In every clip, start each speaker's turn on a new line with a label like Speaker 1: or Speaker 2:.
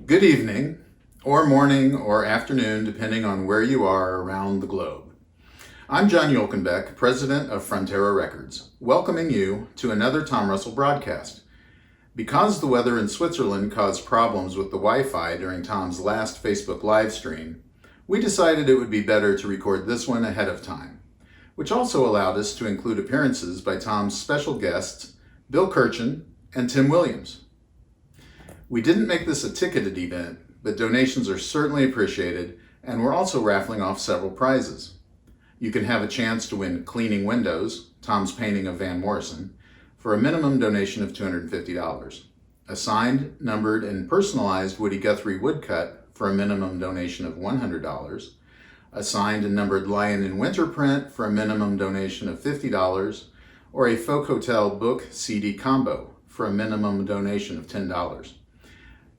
Speaker 1: Good evening, or morning, or afternoon, depending on where you are around the globe. I'm John Yolkenbeck, president of Frontera Records, welcoming you to another Tom Russell broadcast. Because the weather in Switzerland caused problems with the Wi-Fi during Tom's last Facebook live stream, we decided it would be better to record this one ahead of time, which also allowed us to include appearances by Tom's special guests, Bill Kirchen and Tim Williams. We didn't make this a ticketed event, but donations are certainly appreciated, and we're also raffling off several prizes. You can have a chance to win Cleaning Windows, Tom's painting of Van Morrison, for a minimum donation of $250. A signed, numbered, and personalized Woody Guthrie woodcut for a minimum donation of $100. A signed and numbered Lion in Winter print for a minimum donation of $50, or a Folk Hotel book CD combo for a minimum donation of $10.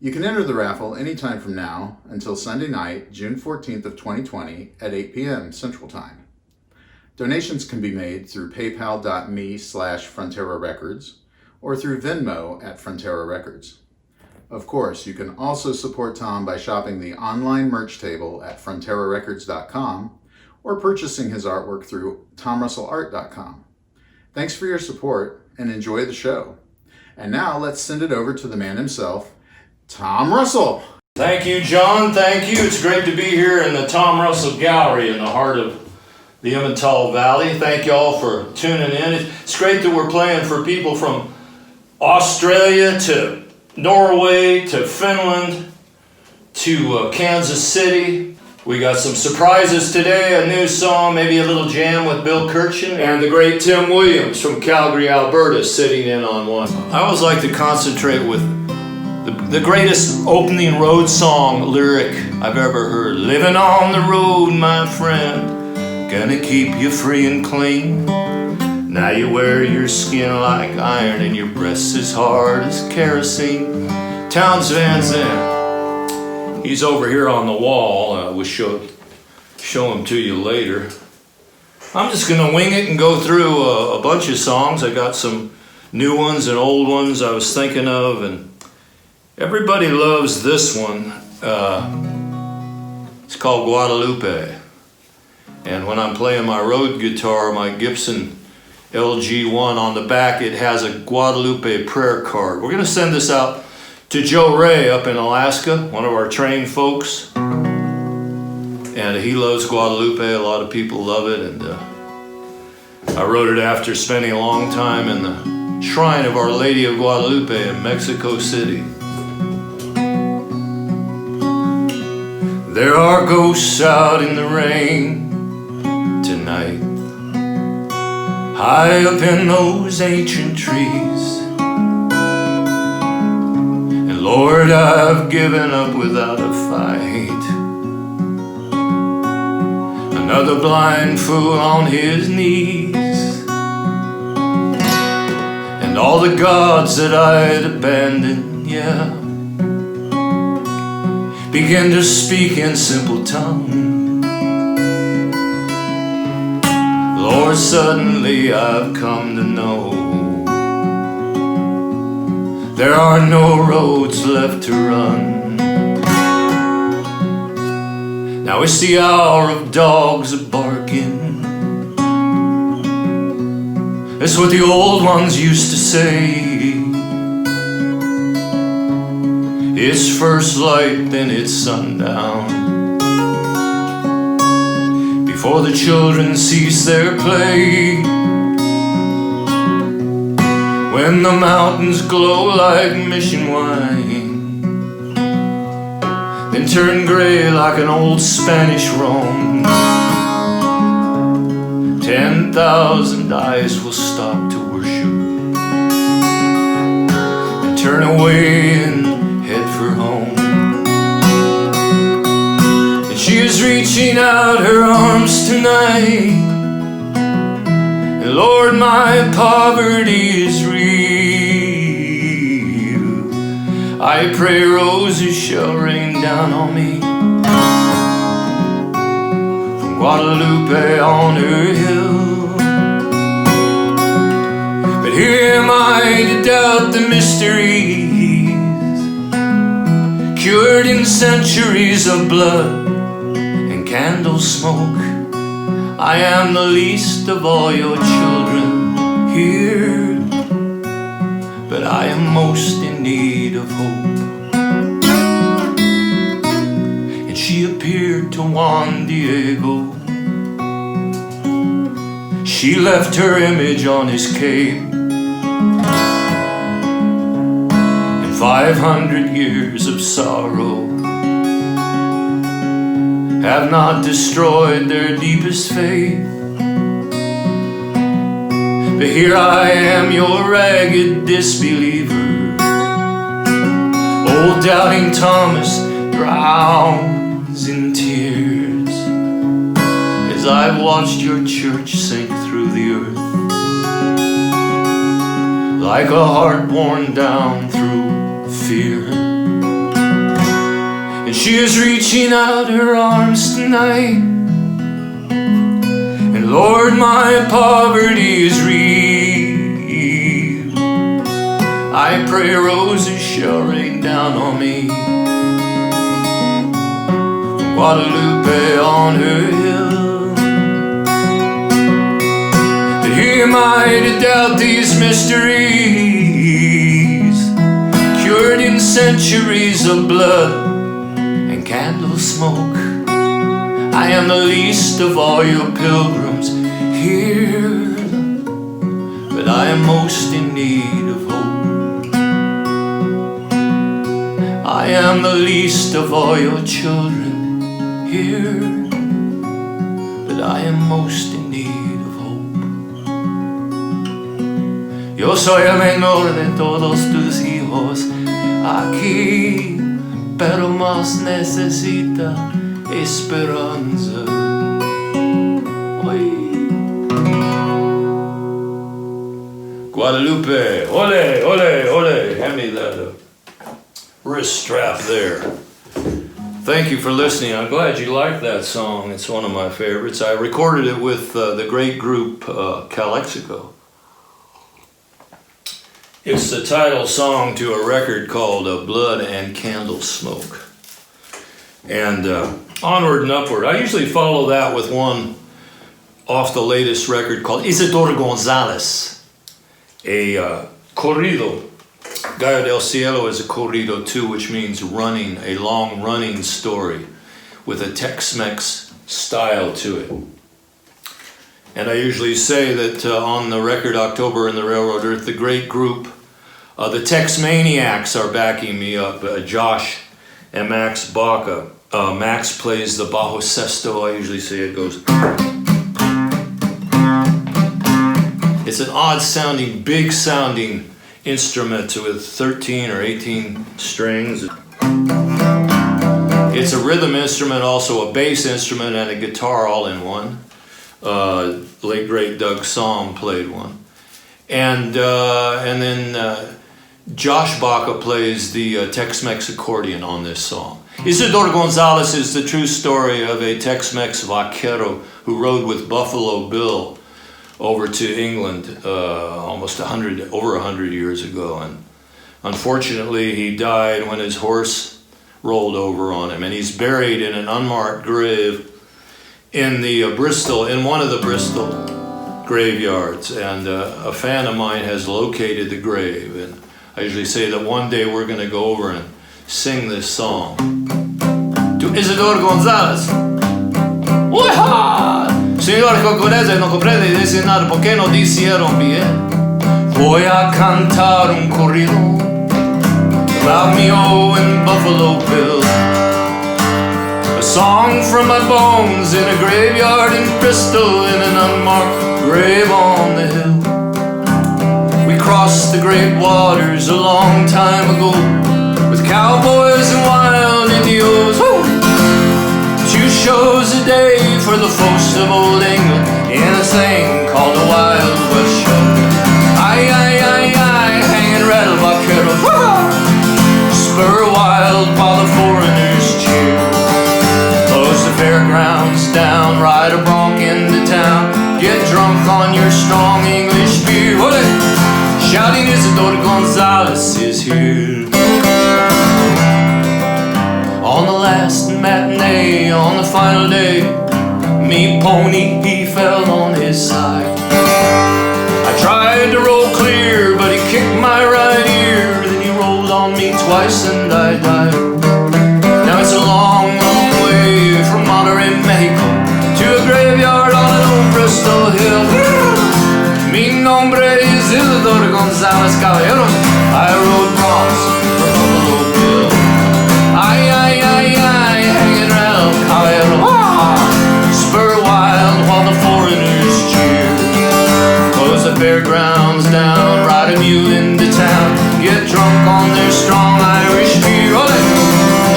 Speaker 1: You can enter the raffle anytime from now until Sunday night, June 14th of 2020 at 8 p.m. Central Time. Donations can be made through paypal.me/Frontera Records or through Venmo at Frontera Records. Of course, you can also support Tom by shopping the online merch table at fronterarecords.com or purchasing his artwork through tomrussellart.com. Thanks for your support and enjoy the show. And now let's send it over to the man himself, Tom Russell.
Speaker 2: Thank you, John. Thank you. It's great to be here in the Tom Russell Gallery in the heart of the Emmental Valley. Thank you all for tuning in. It's great that we're playing for people from Australia to Norway to Finland to Kansas City. We got some surprises today, a new song, maybe a little jam with Bill Kirchen, and the great Tim Williams from Calgary, Alberta, sitting in on one. I always like to concentrate with the greatest opening road song lyric I've ever heard. Living on the road, my friend, gonna keep you free and clean. Now you wear your skin like iron and your breasts as hard as kerosene. Townes Van Zandt, he's over here on the wall. We'll show him to you later. I'm just gonna wing it and go through a bunch of songs. I got some new ones and old ones I was thinking of, and everybody loves this one. It's called Guadalupe. And when I'm playing my road guitar, my Gibson LG1, on the back it has a Guadalupe prayer card. We're going to send this out to Joe Ray up in Alaska, one of our trained folks. And he loves Guadalupe. A lot of people love it. And I wrote it after spending a long time in the shrine of Our Lady of Guadalupe in Mexico City. There are ghosts out in the rain tonight, high up in those ancient trees. And Lord, I've given up without a fight. Another blind fool on his knees. And all the gods that I'd abandoned, yeah, begin to speak in simple tongue. Lord, suddenly I've come to know there are no roads left to run. Now it's the hour of dogs a-barking. That's what the old ones used to say. It's first light, then it's sundown, before the children cease their play. When the mountains glow like mission wine, then turn gray like an old Spanish Rome, 10,000 eyes will stop to worship and turn away and head for home. And she is reaching out her arms tonight, and Lord, my poverty is real. I pray roses shall rain down on me from Guadalupe on her hill. But here am I to doubt the mysteries, cured in centuries of blood and candle smoke. I am the least of all your children here, but I am most in need of hope. And she appeared to Juan Diego. She left her image on his cape. 500 years of sorrow have not destroyed their deepest faith. But here I am, your ragged disbeliever. Old doubting Thomas drowns in tears as I've watched your church sink through the earth like a heart worn down through fear. And she is reaching out her arms tonight, and Lord, my poverty is real. I pray roses shall rain down on me from Guadalupe on her hill. But here am I to doubt these mysteries, cured in centuries of blood and candle smoke. I am the least of all your pilgrims here, but I am most in need of hope. I am the least of all your children here, but I am most in need of hope. Yo soy el menor de todos tus hijos aquí, pero más necesita esperanza. Oy. Guadalupe, ole, ole, ole. Hand me that wrist strap there. Thank you for listening. I'm glad you liked that song. It's one of my favorites. I recorded it with the great group Calexico. It's the title song to a record called Blood and Candle Smoke. And Onward and Upward. I usually follow that with one off the latest record called Isidoro Gonzalez, a corrido. Gallo del Cielo is a corrido too, which means running, a long running story with a Tex-Mex style to it. And I usually say that on the record October and the Railroad Earth, the great group, the Tex-Maniacs are backing me up, Josh and Max Baca. Max plays the bajo sesto. I usually say it goes. It's an odd sounding, big sounding instrument with 13 or 18 strings. It's a rhythm instrument, also a bass instrument, and a guitar all in one. Late great Doug Somm played one, and then Josh Baca plays the Tex-Mex accordion on this song. Isidoro Gonzalez is the true story of a Tex-Mex vaquero who rode with Buffalo Bill over to England almost over 100 years ago, and unfortunately he died when his horse rolled over on him, and he's buried in an unmarked grave in the in one of the Bristol graveyards, and a fan of mine has located the grave, and I usually say that one day we're going to go over and sing this song to Isidoro Gonzalez. Ueha! Señor Cocorese no comprende y dice nada, ¿por qué no dijeron bien? Voy a cantar un corrido about me and Buffalo Bill, a song from my bones in a graveyard in Bristol, in an unmarked grave on the hill. We crossed the great waters a long time ago with cowboys and wild Indios. Woo! 2 shows a day for the folks of old England in a thing called the Wild West Show. Aye, aye, aye, aye, hanging rattle vaqueros. Spur wild while the foreigners cheer. Close the fairgrounds down, ride a bronc into town, get drunk on your strong English beer. Shouting Isidoro Gonzalez is here. final day, me pony, he fell on his side. I tried to roll clear, but he kicked my right ear. Then he rolled on me twice and I died. Now it's a long, long way from Monterey, Mexico, to a graveyard on an old Bristol hill. Mi nombre is Isidore Gonzalez Caballeros. I rode bronze for Buffalo Bill. Ay, ay, ay, ay, hanging round Caballero. Spur wild while the foreigners cheer. Close the fairgrounds down, ride a mule into town, get drunk on their strong Irish beer.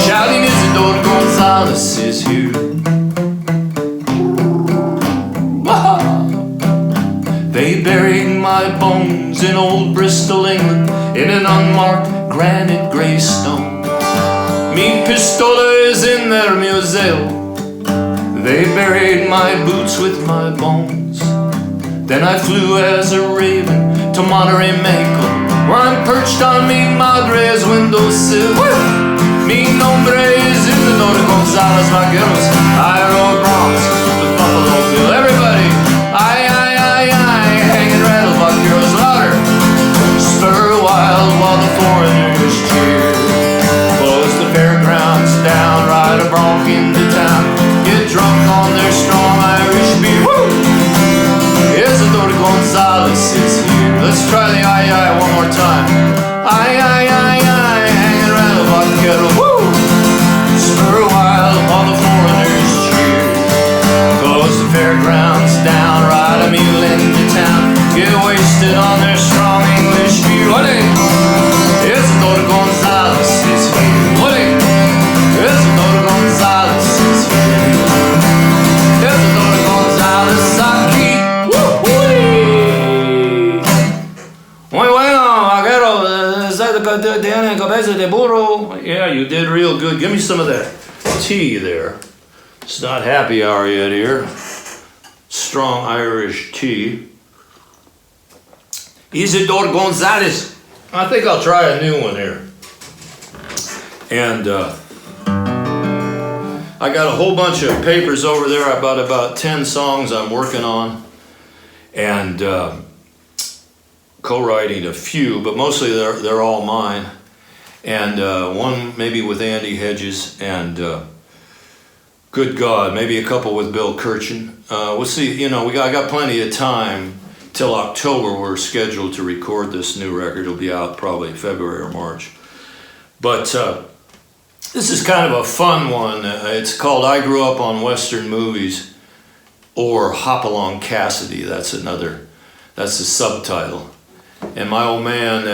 Speaker 2: Shouting Isidore Gonzalez is here. They buried my bones in old Bristol, England, in an unmarked granite gravestone. Mi pistola is in their museum. They buried my boots with my bones. Then I flew as a raven to Monterey, Mexico, where I'm perched on mi madre's windowsill. Mi nombre is Isidore Gonzalez Vaqueros. I rode bronze with Buffalo Bill. Everybody, ay, ay, ay, ay, hanging rattle vaqueros louder. Spur wild while the foreigners cheer. Close the fairgrounds down, ride a bronc into town, get drunk on their strong Irish beer. Woo! Isidore Gonzalez is here. Let's try the ay, ay one more time. Ay, ay, ay, ay, hanging rattle vaquero. Woo! Spur wild while the foreigners cheer. Close the fairgrounds down, ride a mule into town, get wasted on their strong English beer. Isidore Gonzalez is here. Isidore Gonzalez is here. Isidore Gonzalez aquí. Muy bueno, vaquero. ¿Tiene cabeza de burro? Yeah, you did real good. Give me some of that tea there. It's not happy hour yet here. Strong Irish tea. Isidore Gonzalez. I think I'll try a new one here. And I got a whole bunch of papers over there about 10 songs I'm working on. And co-writing a few, but mostly they're all mine. And one maybe with Andy Hedges, and good God, maybe a couple with Bill Kirchen. We'll see. You know, I got plenty of time till October. We're scheduled to record this new record. It'll be out probably February or March. But this is kind of a fun one. It's called "I Grew Up on Western Movies," or "Hopalong Cassidy." That's the subtitle. And my old man,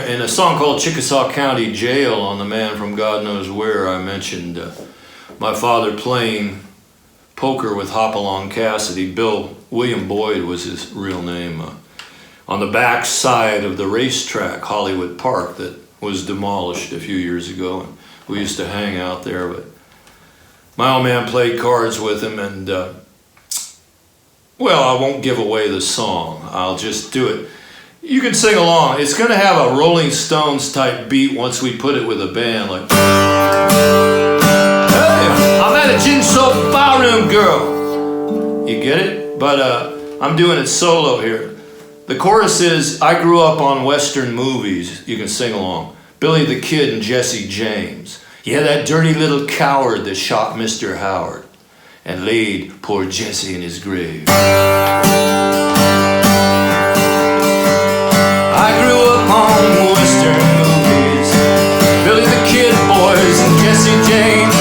Speaker 2: in a song called Chickasaw County Jail on The Man from God Knows Where, I mentioned my father playing poker with Hopalong Cassidy. William Boyd was his real name. On the back side of the racetrack, Hollywood Park, that was demolished a few years ago. And we used to hang out there. But my old man played cards with him, and well, I won't give away the song. I'll just do it. You can sing along. It's going to have a Rolling Stones type beat once we put it with a band. Like, hey, I'm at a gin soap barroom, girl. You get it? But I'm doing it solo here. The chorus is, I grew up on Western movies. You can sing along. Billy the Kid and Jesse James. Yeah, that dirty little coward that shot Mr. Howard and laid poor Jesse in his grave. I grew up on Western movies, Billy the Kid boys and Jesse James,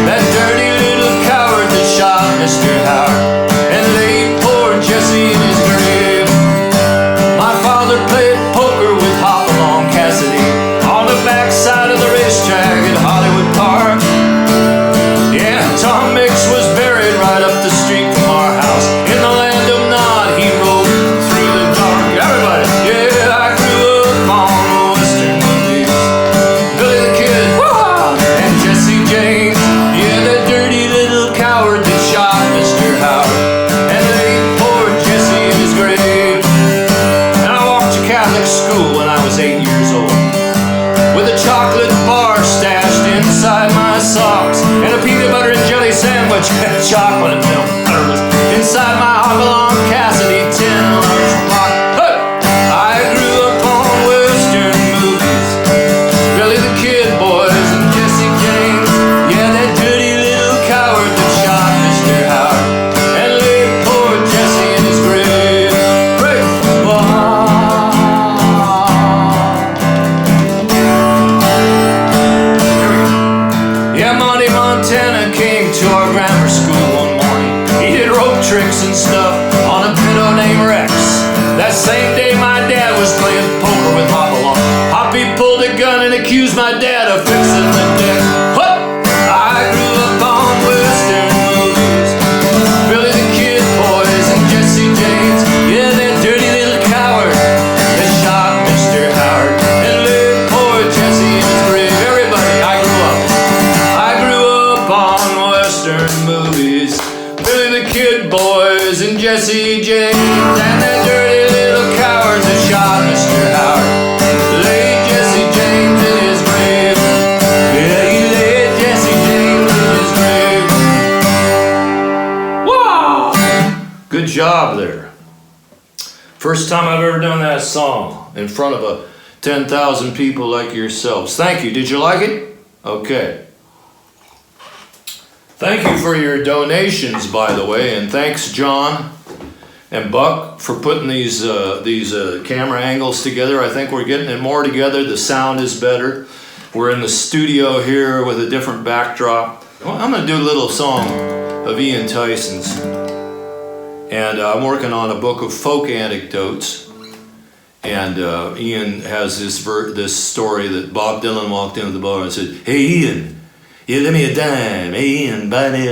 Speaker 2: that dirty little coward that shot Mr. Howard and laid poor Jesse in his grave. My father played poker with Hopalong Cassidy on the backside of the racetrack at Hollywood Park. Yeah, Tom Mix was buried right up the street from our house. In the land of Nod, he rode through the dark. Everybody, yeah. On much chocolate milk there was inside my Hopalong Cassidy tin lunchbox. Hey! I grew up on Western movies, Billy the Kid boys and Jesse James. Yeah, that dirty little coward that shot Mr. Howard and laid poor Jesse in his grave. Great. Yeah, Monty Montana came to our grammar school one morning. He did rope tricks and stuff on a pedo named Rex. That same day my dad was playing poker with Hopalong. Hoppy pulled a gun and accused my dad of fixing the deck. What? I grew up on Western movies, Billy the Kid boys and Jesse James. Yeah, that dirty little coward that shot Mr. Howard and laid poor Jesse in his grave. Everybody, I grew up on Western movies, Billy the Kid boys and Jesse James, and that dirty little coward that shot Mr. Howard laid Jesse James in his grave. Yeah, he laid Jesse James in his grave. Wow! Good job there. First time I've ever done that song in front of 10,000 people like yourselves. Thank you. Did you like it? Okay. Thank you for your donations, by the way, and thanks John and Buck for putting these camera angles together. I think we're getting it more together. The sound is better. We're in the studio here with a different backdrop. Well, I'm going to do a little song of Ian Tyson's, and I'm working on a book of folk anecdotes. And Ian has this story that Bob Dylan walked into the bar and said, "Hey Ian, yeah, let me a dime. Hey Ian, buy me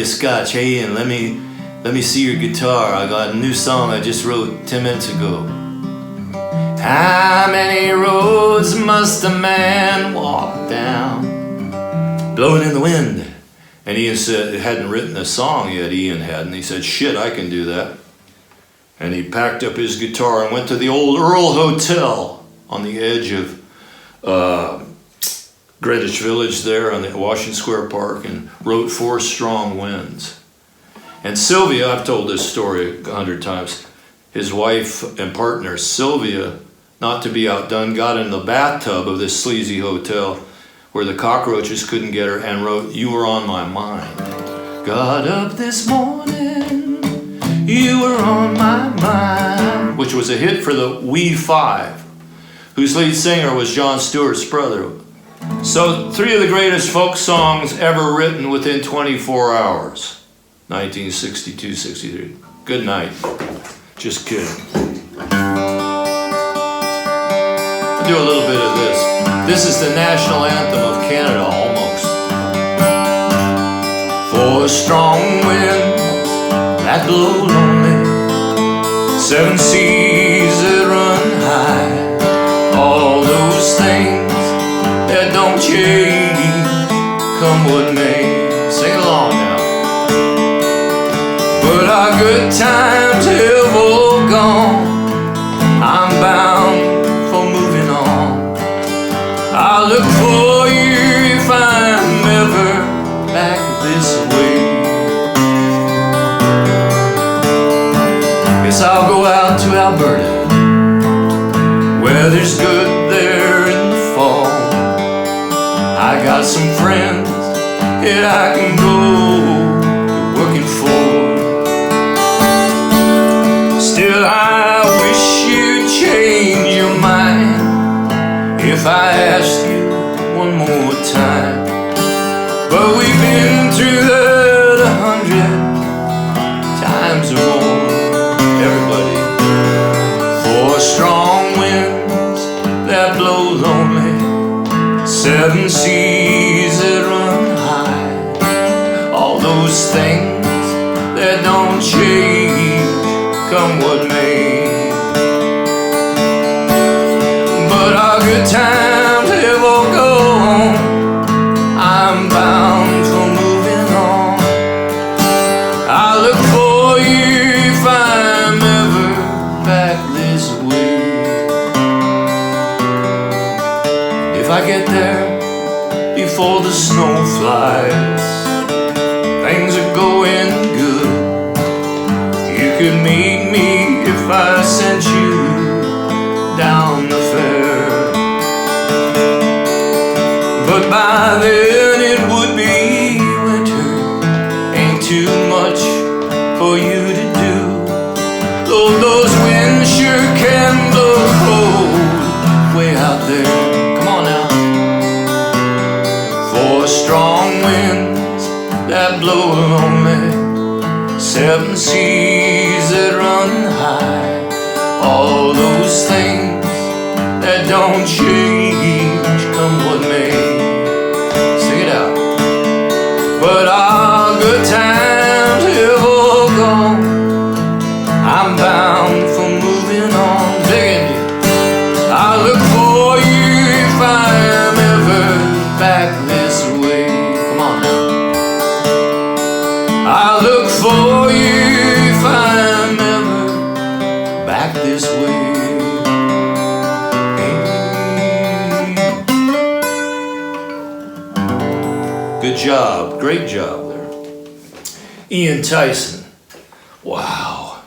Speaker 2: a scotch. Hey Ian, let me see your guitar. I got a new song I just wrote 10 minutes ago. How many roads must a man walk down, blowing in the wind?" And Ian said, he hadn't written a song yet, Ian hadn't. He said, "Shit, I can do that." And he packed up his guitar and went to the old Earl Hotel on the edge of Greenwich Village there on the Washington Square Park and wrote 4 Strong Winds. And Sylvia, I've told this story 100 times, his wife and partner Sylvia, not to be outdone, got in the bathtub of this sleazy hotel where the cockroaches couldn't get her and wrote "You Were on My Mind." Got up this morning, you were on my mind, which was a hit for the We Five, whose lead singer was Jon Stewart's brother. So 3 of the greatest folk songs ever written within 24 hours. 1962, 63. Good night. Just kidding. I'll do a little bit of this. This is the national anthem of Canada, almost. 4 strong winds that blow lonely, 7 seas that run high, all those things that don't change, come what may. Sing along now. But our good times have all gone, I'm bound for moving on. I'll look for you if I'm ever back this way. Guess I'll go out to Alberta, weather's good there in the fall. I got some friends that I can go to working for. Still I wish you'd change your mind if I asked you one more time. But we've been through that 100 times or more. Everybody. 4 strong winds that blow lonely, 7 seas that run high, all those things that don't change, come what may. But our good times have all gone, I'm bound for moving on. I look for you if I'm ever back this way. If I get there before the snow flies, things are going good. You could meet me if I sent you down the fair. But by then it would be winter. Ain't too much for you to do. Though those winds sure can blow cold way out there. Come on now. For strong winds that blow lonely, 7 seas that run high, all those things that don't change come what may. Sing it out. But our good times have all gone. I'm bound for moving on. Digging you. I look for you if I am ever back this way. Come on now. I look for you if I am ever back this way. Good job, great job there. Ian Tyson. Wow.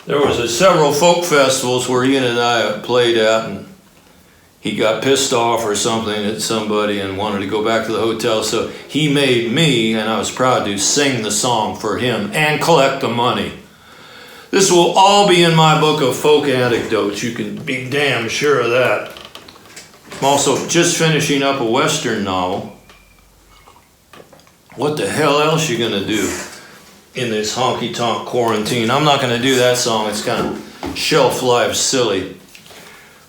Speaker 2: There was several folk festivals where Ian and I played at, and he got pissed off or something at somebody and wanted to go back to the hotel, so he made me, and I was proud to, sing the song for him and collect the money. This will all be in my book of folk anecdotes. You can be damn sure of that. I'm also just finishing up a Western novel. What the hell else you gonna do in this honky-tonk quarantine? I'm not gonna do that song. It's kind of shelf life silly.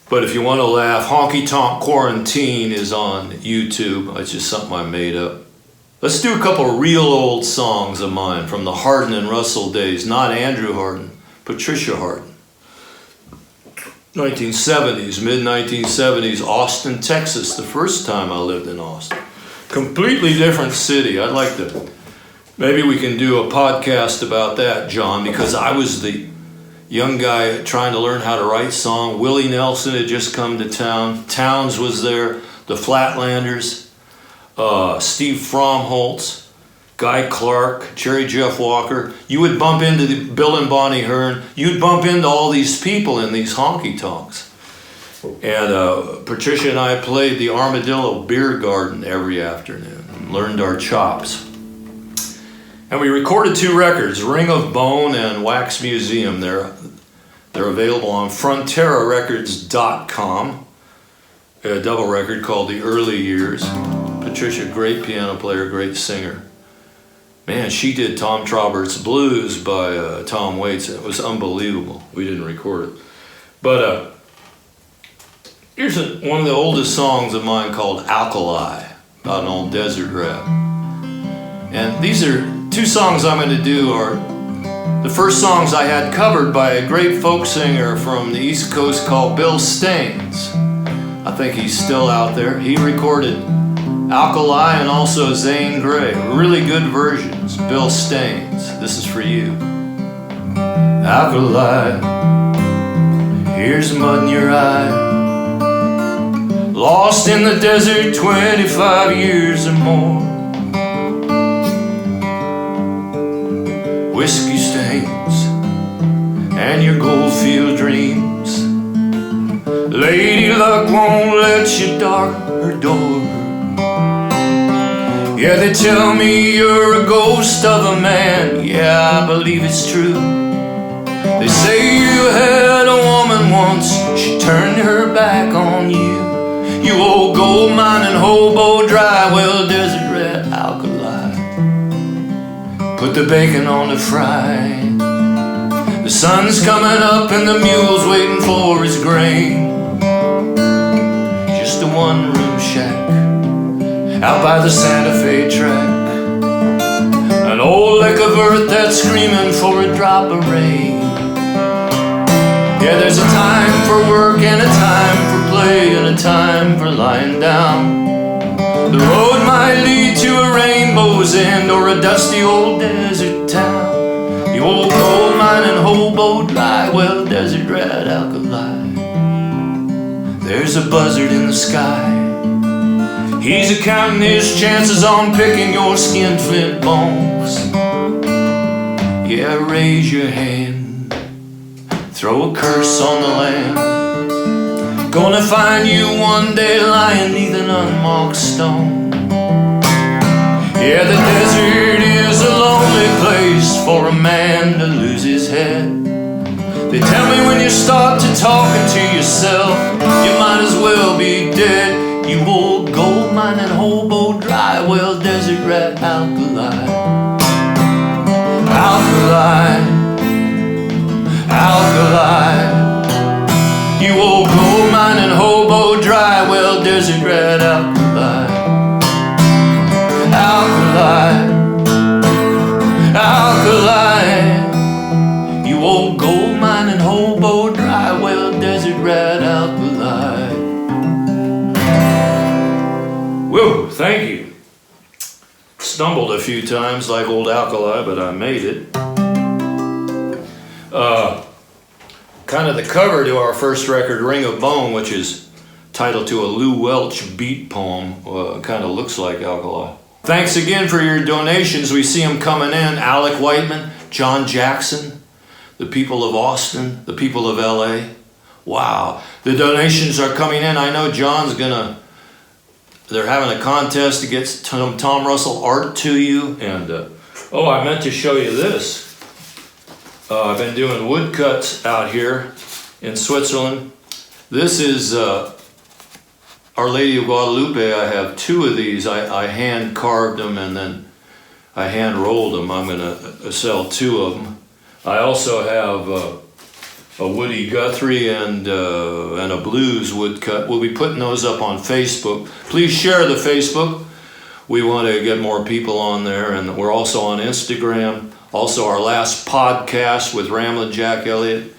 Speaker 2: But if you want to laugh, Honky Tonk Quarantine is on YouTube. It's just something I made up. Let's do a couple real old songs of mine from the Hardin and Russell days. Not Andrew Hardin, Patricia Hardin. 1970s, mid-1970s, Austin, Texas. The first time I lived in Austin. Completely different city. I'd like to, maybe we can do a podcast about that, John, because I was the young guy trying to learn how to write song. Willie Nelson had just come to town. Towns was there. The Flatlanders. Steve Fromholtz. Guy Clark. Jerry Jeff Walker. You would bump into Bill and Bonnie Hearn. You'd bump into all these people in these honky-tonks. And Patricia and I played the Armadillo Beer Garden every afternoon and learned our chops. And we recorded 2 records, Ring of Bone and Wax Museum. They're available on fronterarecords.com. A double record called The Early Years. Patricia, great piano player, great singer. Man, she did Tom Traubert's Blues by Tom Waits. It was unbelievable. We didn't record it. But here's one of the oldest songs of mine called Alkali, about an old desert rat. And these are 2 songs I'm going to do are the first songs I had covered by a great folk singer from the East Coast called Bill Staines. I think he's still out there. He recorded Alkali and also Zane Grey. Really good versions. Bill Staines. This is for you. Alkali, here's mud in your eye. Lost in the desert 25 years or more. Whiskey stains and your goldfield dreams. Lady luck won't let you dark her door. Yeah, they tell me you're a ghost of a man. Yeah, I believe it's true. They say you had a woman once. She turned her back on you. You old gold mining hobo, dry well desert rat alkali. Put the bacon on the fry. The sun's coming up and the mule's waiting for his grain. Just a one-room shack out by the Santa Fe track. An old lick of earth that's screaming for a drop of rain. Yeah, there's a time for work and a time for play and a time for lying down. The road might lead to a rainbow's end or a dusty old desert town. The old gold mining hobo, dry well desert rat alkali. There's a buzzard in the sky. He's counting his chances on picking your skin flint bones. Yeah, raise your hand, throw a curse on the land. Gonna find you one day lying neath an unmarked stone. Yeah, the desert is a lonely place for a man to lose his head. They tell me when you start to talking to yourself, you might as well be dead. You old gold mining hobo, dry well desert rat, alkali. Alkali, alkali. You old gold mining hobo, dry well desert rat, alkali. Alkali, alkali. You old gold mining hobo, dry well desert rat, alkali. Whoa, thank you. Stumbled a few times like old Alkali, but I made it. Kind of the cover to our first record, Ring of Bone, which is titled to a Lou Welch beat poem, kind of looks like Alkali. Thanks again for your donations. We see them coming in. Alec Whiteman, John Jackson, the people of Austin, the people of LA. Wow, the donations are coming in. I know John's they're having a contest to get Tom Russell art to you. And, oh, I meant to show you this. I've been doing woodcuts out here in Switzerland. This is Our Lady of Guadalupe. I have two of these. I hand carved them and then I hand rolled them. I'm going to sell two of them. I also have a Woody Guthrie and a blues woodcut. We'll be putting those up on Facebook. Please share the Facebook. We want to get more people on there, and we're also on Instagram. Also, our last podcast with Ramblin' Jack Elliott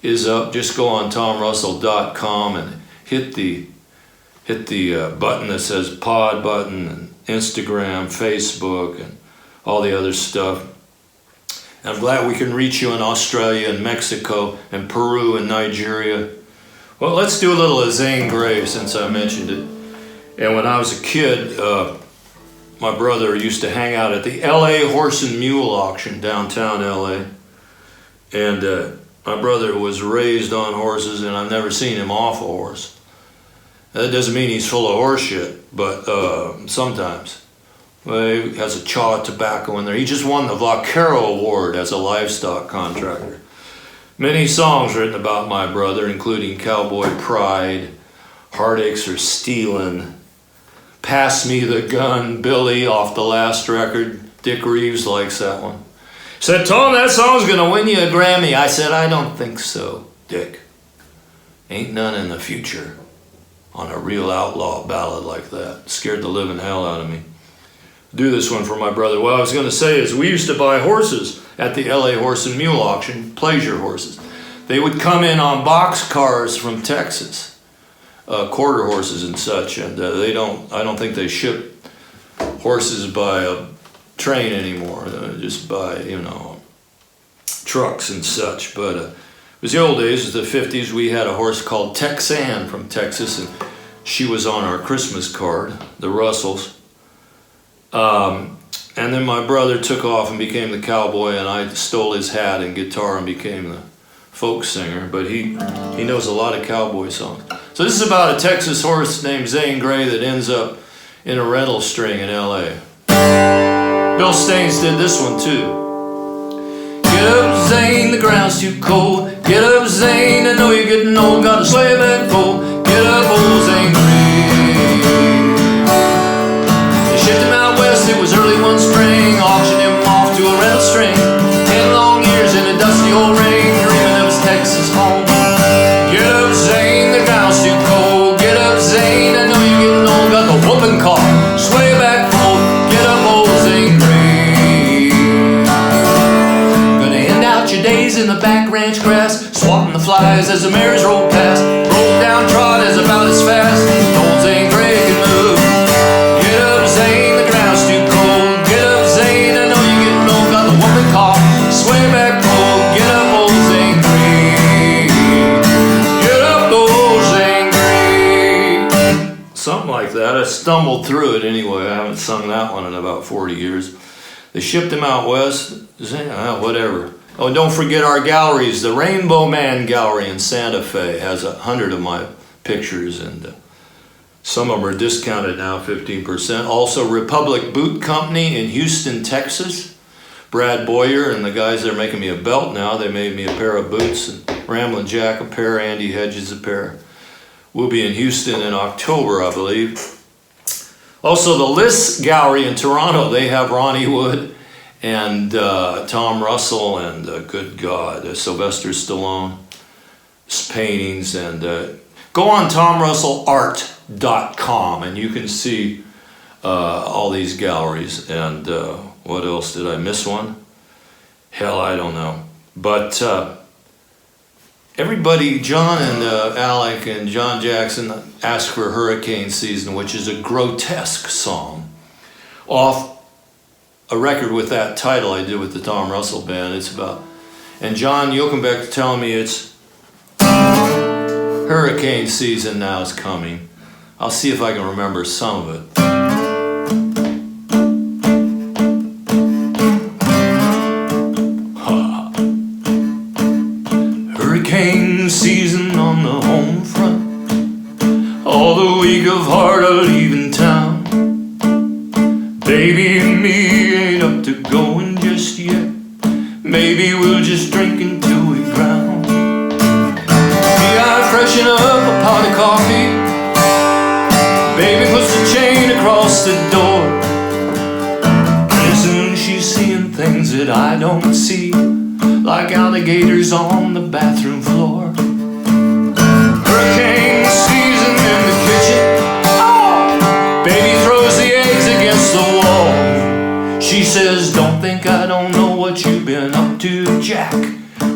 Speaker 2: is up. Just go on tomrussell.com and hit the button that says pod button, and Instagram, Facebook, and all the other stuff. I'm glad we can reach you in Australia and Mexico and Peru and Nigeria. Well, let's do a little of Zane Grey since I mentioned it. And when I was a kid, my brother used to hang out at the LA Horse and Mule auction downtown LA. And my brother was raised on horses, and I've never seen him off a horse. That doesn't mean he's full of horse shit, but sometimes. Well, he has a chaw of tobacco in there. He just won the Vaquero Award as a livestock contractor. Many songs written about my brother, including Cowboy Pride, Heartaches Are Stealin', Pass Me the Gun, Billy off the last record. Dick Reeves likes that one. He said, Tom, that song's gonna win you a Grammy. I said, I don't think so, Dick. Ain't none in the future on a real outlaw ballad like that. Scared the living hell out of me. Do this one for my brother. What I was going to say is we used to buy horses at the LA Horse and Mule auction, pleasure horses. They would come in on box cars from Texas, quarter horses and such, and I don't think they ship horses by a train anymore, just by, trucks and such. But it was the old days, it was the 50s. We had a horse called Texan from Texas, and she was on our Christmas card, the Russells. And then my brother took off and became the cowboy, and I stole his hat and guitar and became the folk singer. But he knows a lot of cowboy songs. So this is about a Texas horse named Zane Grey that ends up in a rental string in LA. Bill Staines did this one too. Get up, Zane, the ground's too cold. Get up, Zane, I know you're getting old. Got a sleigh bag full. Get up, old Zane Grey. Shipped him out west, it was early one spring. Auctioned him off to a rental string. 10 long years in a dusty old ring, dreaming of his Texas home. Get up, Zane, the ground's too cold. Get up, Zane, I know you're getting old. Got the whooping cough, sway back full. Get up, old Zane Grey. Gonna end out your days in the back ranch grass, swatting the flies as the mares roll past. Rolled down trot is about as fast as old Zane Grey can move. Zane, the ground's too cold. Get up, Zane, I know you're getting old. Got the woman cough, sway back full. Get up, old Zane Grey. Get up, old Zane Grey. something like that. I stumbled through it anyway. I haven't sung that one in about 40 years. They shipped them out west. Whatever. Oh, don't forget our galleries. The Rainbow Man Gallery in Santa Fe has 100 of my pictures, and some of them are discounted now, 15%. Also, Republic Boot Company in Houston, Texas. Brad Boyer and the guys that are making me a belt now, they made me a pair of boots, and Ramblin' Jack a pair, Andy Hedges a pair. We'll be in Houston in October, I believe. Also, the List Gallery in Toronto, they have Ronnie Wood and Tom Russell and, good God, Sylvester Stallone paintings. And go on TomRussellArt.com and you can see all these galleries. And what else? Did I miss one? Hell, I don't know. But everybody, John and Alec and John Jackson asked for Hurricane Season, which is a grotesque song off a record with that title I did with the Tom Russell Band. It's about, and John Yoakumbeck telling me it's hurricane season now is coming. I'll see if I can remember some of it. Hurricane season on the home front, all the week of hard of leaving town. Baby and me ain't up to going just yet. Maybe we'll just drink until we drown. I freshen up a pot of coffee. Baby puts the chain across the door. Pretty soon she's seeing things that I don't see, like alligators on the bathroom floor. Hurricane season in the kitchen. Baby throws the eggs against the wall. She says, don't think I don't know what you've been up to, Jack,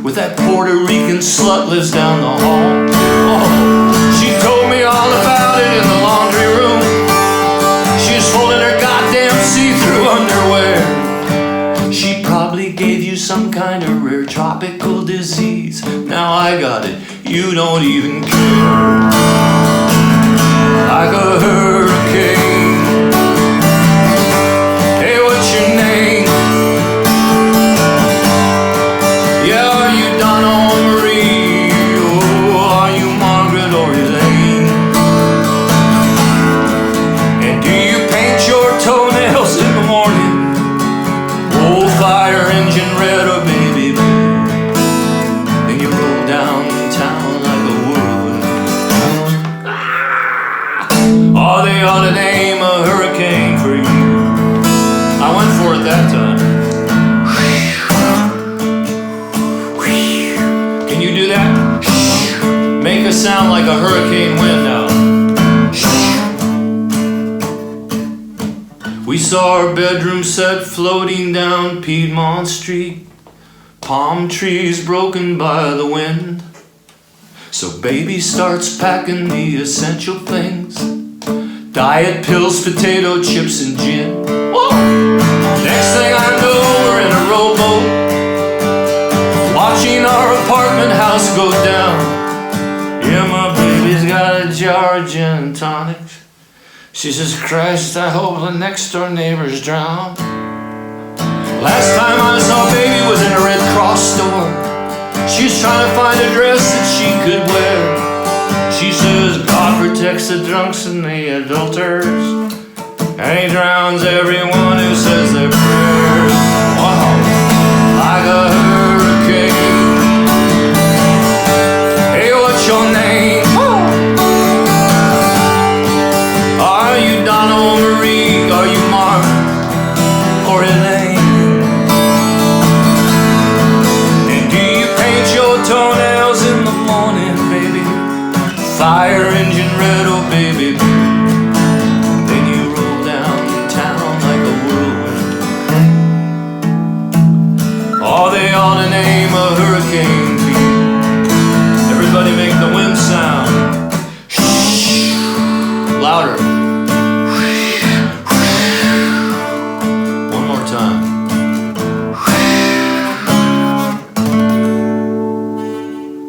Speaker 2: with that Puerto Rican slut lives down the hall. Oh, she told me all about it in the laundry room. She was folding her goddamn see-through underwear. She probably gave you some kind of rare tropical disease. Now I got it, you don't even care. Like a hurricane. Hey, what's your name? Yeah, are you Donna or Marie? Oh, are you Margaret or Elaine? And do you paint your toenails in the morning? Old fire engine red or baby blue? Then you roll downtown like a whirlwind. Oh, they ought to name a hurricane for you. I went for it that time. Can you do that? Make a sound like a hurricane wind now. We saw our bedroom set floating down Piedmont Street, palm trees broken by the wind. So baby starts packing the essential things, diet pills, potato chips, and gin. Whoa! Next thing I know, we're in a rowboat, watching our apartment house go down. Yeah, my baby's got a jar of gin and tonics. She says, Christ, I hope the next door neighbors drown. Last time I saw baby was in a Red Cross store. She was trying to find a dress that she could wear. She says, God protects the drunks and the adulterers, and he drowns everyone who says their prayers. Wow, like a hurricane. Hey, what's your name? Are you Donna or Marie? Are you Mark or Elaine? And do you paint your toenails in the morning, baby? Fire engine red, oh baby. Then you roll downtown like a whirlwind. Oh, they ought to name a hurricane for you. Everybody make the wind sound. Shh. Louder. One more time.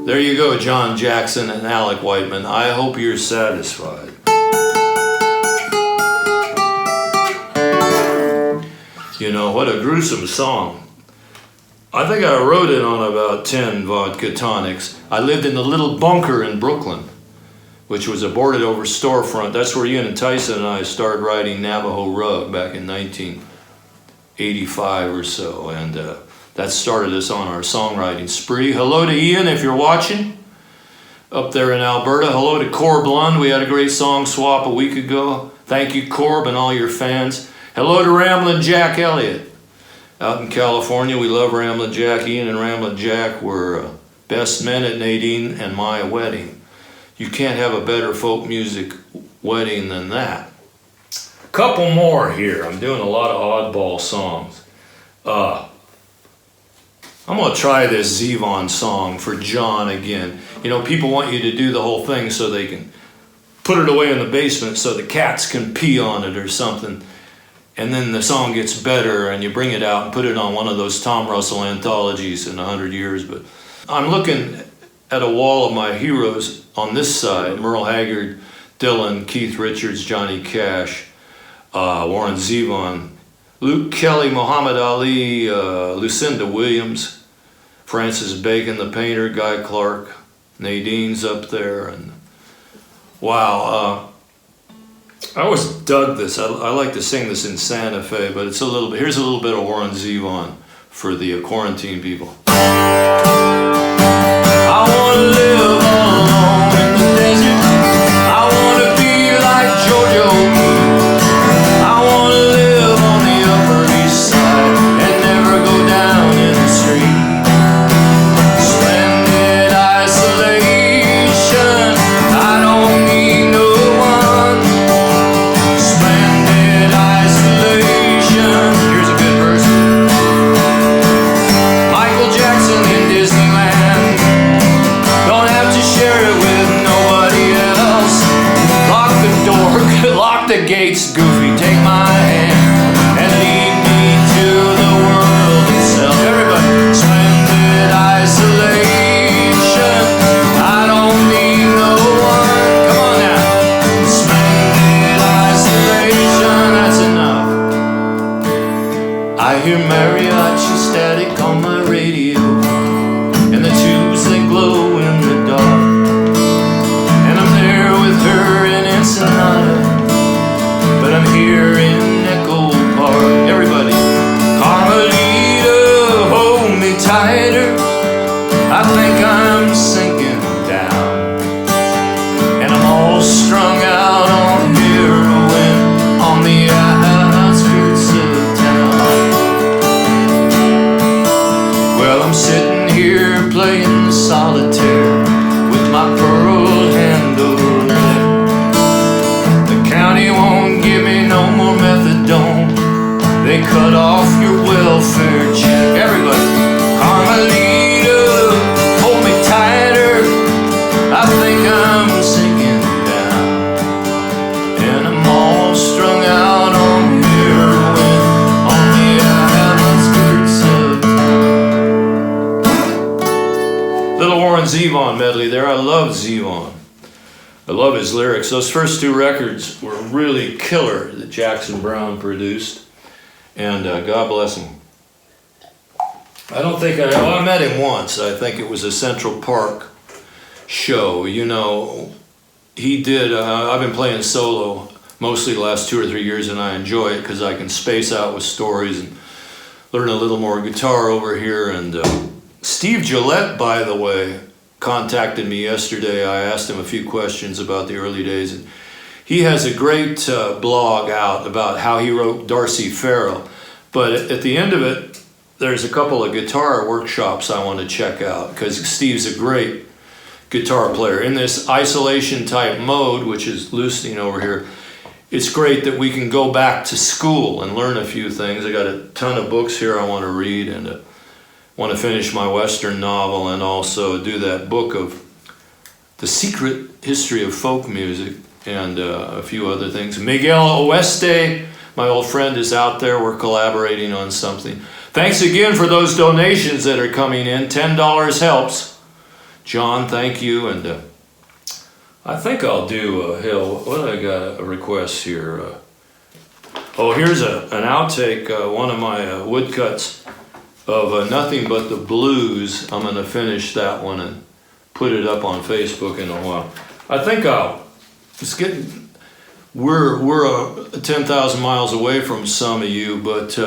Speaker 2: There you go, John Jackson and Alec Whiteman. I hope you're satisfied. You know, what a gruesome song. I think I wrote it on about 10 vodka tonics. I lived in the little bunker in Brooklyn, which was a boarded over storefront. That's where Ian and Tyson and I started writing Navajo Rug back in 1985 or so. And that started us on our songwriting spree. Hello to Ian if you're watching up there in Alberta. Hello to Corb Lund. We had a great song swap a week ago. Thank you, Corb, and all your fans. Hello to Ramblin' Jack Elliott out in California. We love Ramblin' Jack. Ian and Ramblin' Jack were best men at Nadine and my wedding. You can't have a better folk music wedding than that. A couple more here. I'm doing a lot of oddball songs. I'm going to try this Zevon song for John again. You know, people want you to do the whole thing so they can put it away in the basement so the cats can pee on it or something. And then the song gets better and you bring it out and put it on one of those Tom Russell anthologies in 100 years. But I'm looking at a wall of my heroes on this side: Merle Haggard, Dylan, Keith Richards, Johnny Cash, Warren Zevon, Luke Kelly, Muhammad Ali, Lucinda Williams, Francis Bacon, the painter, Guy Clark, Nadine's up there. And wow, I always dug this. I like to sing this in Santa Fe, but it's a little bit. Here's a little bit of Warren Zevon for the quarantine people. I want to live all alone in the desert. I want to be like Jojo. I want to live on the Upper East Side and never go down in the street. Splendid isolation. I don't need no one. Splendid isolation. Here's a good verse. Michael Jackson in Disneyland. Don't have to share it with nobody else. Lock the door, lock the gates, Goofy, take my hand and lead me to the world itself. Everybody, splendid isolation. I don't need no one. Come on now. Splendid isolation, that's enough. I hear mariachi static on my radio, and the tubes they glow in the dark. And I'm there with her in Ensenada, but I'm here in Echo Park. Everybody, Carmelita, hold me tighter. I think I'm sinking down, and I'm all strung out on heroin on the outskirts of town. Well, I'm sitting here playing solitaire with my pearl-handled neck. The county won't give me no more methadone. They cut off your welfare check. Everybody, Carmelita, hold me tighter. I think I'm sinking down, and I'm all strung out on heroin on the outskirts of. Little Warren Zevon medley there. I love Zevon. I love his lyrics. Those first two records were really killer that Jackson Browne produced, and God bless him. I don't think I met him once. I think it was a Central Park show. You know, he did, I've been playing solo mostly the last 2 or 3 years, and I enjoy it because I can space out with stories and learn a little more guitar over here. And Steve Gillette, by the way, contacted me yesterday. I asked him a few questions about the early days, and he has a great blog out about how he wrote Darcy Farrell. But at the end of it, there's a couple of guitar workshops I want to check out, because Steve's a great guitar player. In this isolation type mode, which is loosening over here, it's great that we can go back to school and learn a few things. I got a ton of books here I want to read, and want to finish my Western novel, and also do that book of The Secret History of Folk Music, and a few other things. Miguel Oeste, my old friend, is out there. We're collaborating on something. Thanks again for those donations that are coming in. $10 helps. John, thank you. And I think I'll do, what do I got a request here? Oh, here's an outtake, one of my woodcuts of Nothing But the Blues. I'm gonna finish that one and put it up on Facebook in a while. I think we're 10,000 miles away from some of you, but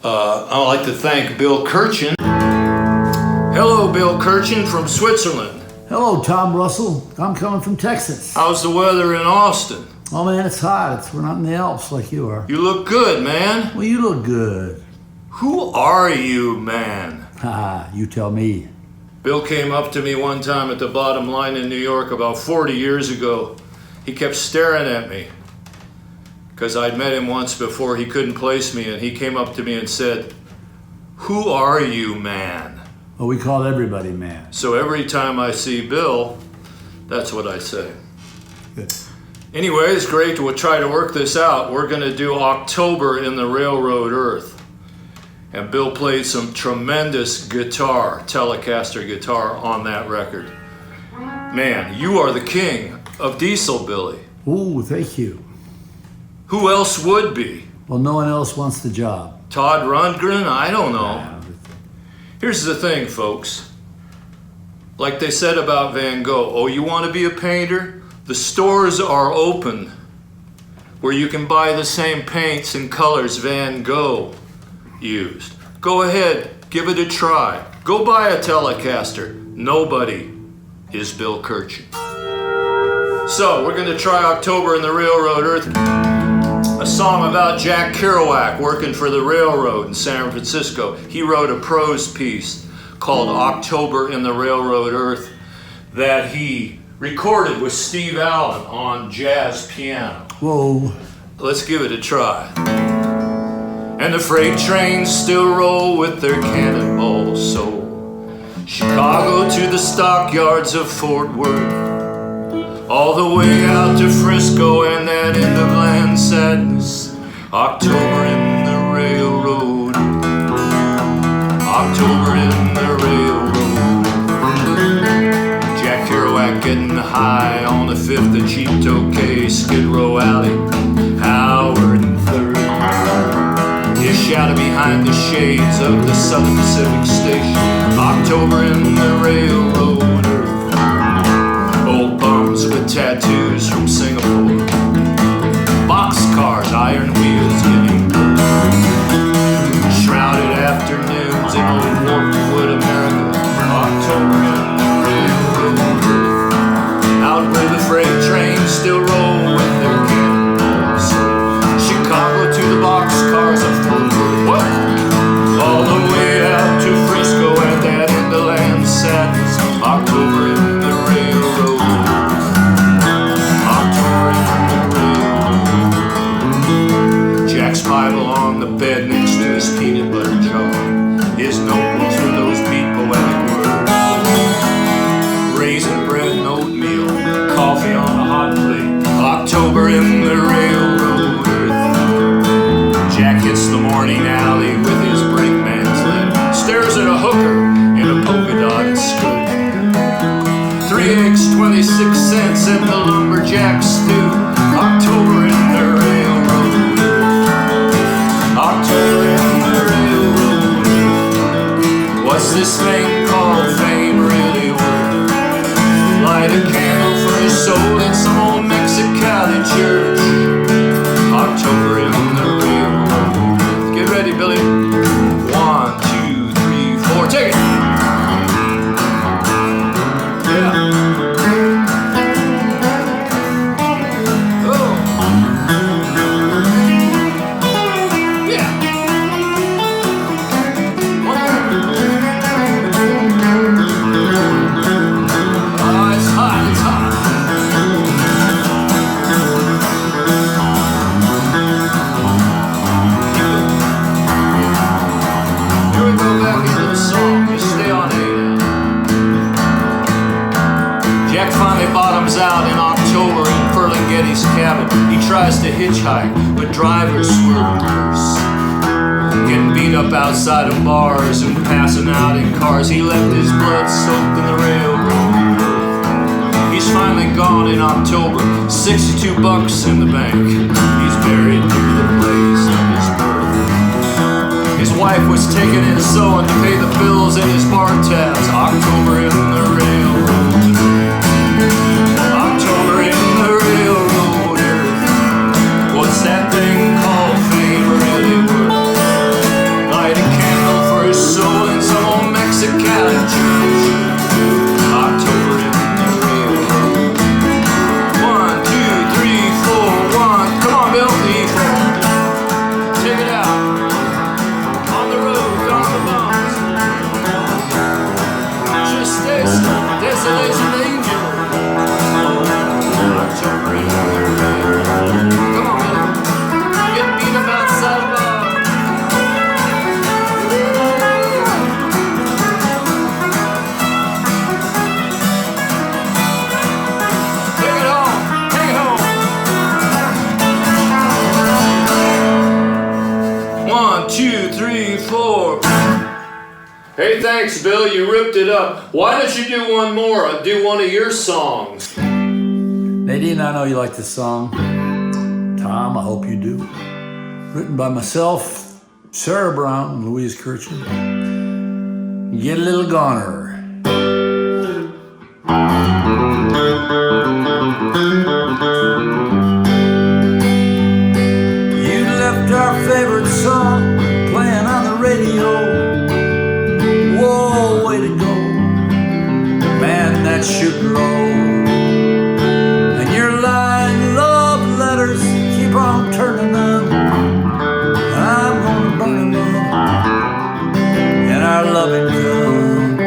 Speaker 2: I'd like to thank Bill Kirchen. Hello, Bill Kirchen from Switzerland.
Speaker 3: Hello, Tom Russell. I'm coming from Texas.
Speaker 2: How's the weather in Austin?
Speaker 3: Oh man, it's hot. We're not in the Alps like you are.
Speaker 2: You look good, man.
Speaker 3: Well, you look good.
Speaker 2: Who are you, man?
Speaker 3: Haha, you tell me.
Speaker 2: Bill came up to me one time at the Bottom Line in New York about 40 years ago. He kept staring at me because I'd met him once before. He couldn't place me, and he came up to me and said, "Who are you, man?"
Speaker 3: Well, we call everybody man.
Speaker 2: So every time I see Bill, that's what I say.
Speaker 3: Good.
Speaker 2: Anyway, it's great. We'll try to work this out. We're going to do October in the Railroad Earth. And Bill played some tremendous guitar, Telecaster guitar on that record. Man, you are the king of Diesel, Billy.
Speaker 3: Ooh, thank you.
Speaker 2: Who else would be?
Speaker 3: Well, no one else wants the job.
Speaker 2: Todd Rundgren? I don't know. Here's the thing, folks. Like they said about Van Gogh, oh, you want to be a painter? The stores are open where you can buy the same paints and colors Van Gogh used. Go ahead, give it a try. Go buy a Telecaster. Nobody is Bill Kirchen. So we're going to try October in the Railroad Earth, a song about Jack Kerouac working for the railroad in San Francisco. He wrote a prose piece called October in the Railroad Earth that he recorded with Steve Allen on jazz piano.
Speaker 3: Whoa.
Speaker 2: Let's give it a try. And the freight trains still roll with their cannonball soul. Chicago to the stockyards of Fort Worth, all the way out to Frisco and that end of land sadness. October in the railroad. October in the railroad. Jack Kerouac getting high on the 5th of Cheap Tokay, Skid Row Alley, Howard and 3rd. His shadow behind the shades of the Southern Pacific Station. October in the railroad earth. Old bums with tattoos from Singapore. Boxcars, iron wheels getting burned. Shrouded afternoons in old Warpwood, America. October in the railroad earth. Out where the freight trains still roll with their cannonballs. Chicago to the boxcars of Fort Worth. What? All the way out to Frisco and that end of land sadness. October in the railroad. October in the railroad. Jack's Bible on the bed next to his peanut butter jar. His notebooks for those beat poetic words. Raisin bread and oatmeal, coffee on a hot plate. October in the railroad earth. Jack hits the morning alley with his brakeman's letter. Stares at a hooker in a polka dotted skirt. 3 eggs, 26 cents, and the lumberjack stew. October in the railroad earth. October in the railroad earth. What's this thing called fame really worth? Light a candle for his soul in some old Mexicali church. October in the railroad. Get ready, Billy. 1, 2, 3, 4. Take it. Yeah. Oh. Yeah. Oh, it's hot. It's hot. Here we go back into the song. Just stay on A now. Jack finally bottoms out in October in Ferlinghetti's cabin. He tries to hitchhike, but drivers swerve reverse. Getting beat up outside of bars and passing out in cars. He left his blood soaked in the railroad. He's finally gone in October. $62 in the bank. He's buried near the place He's taking his sewing to pay the bills in his bar tabs. October in the railroad. October in the railroad earth. What's that thing called fame really worth? Light a candle for his soul in some old Mexican church. October in the railroad. 1, 2, 3, 4, 1. Come on, Bill. Take it out. On the road, on the bumps. Just this desolation angel. October in the railroad. Come on, Bill. Get beat up outside the bar. Take it home. Take it home. 1, 2, 3, 4. Hey, thanks, Bill. You ripped it up. Why don't you do one more? Do one of your songs.
Speaker 3: Nadine, I know you like this song. Tom, I hope you do. Written by myself, Sarah Brown, and Louise Kirchner. Get a little goner. You left our favorite song playing on the radio. Whoa, way to go. Man, that shooting low. And your lying love letters keep on turning them. I'm gonna burn them in our loving cup.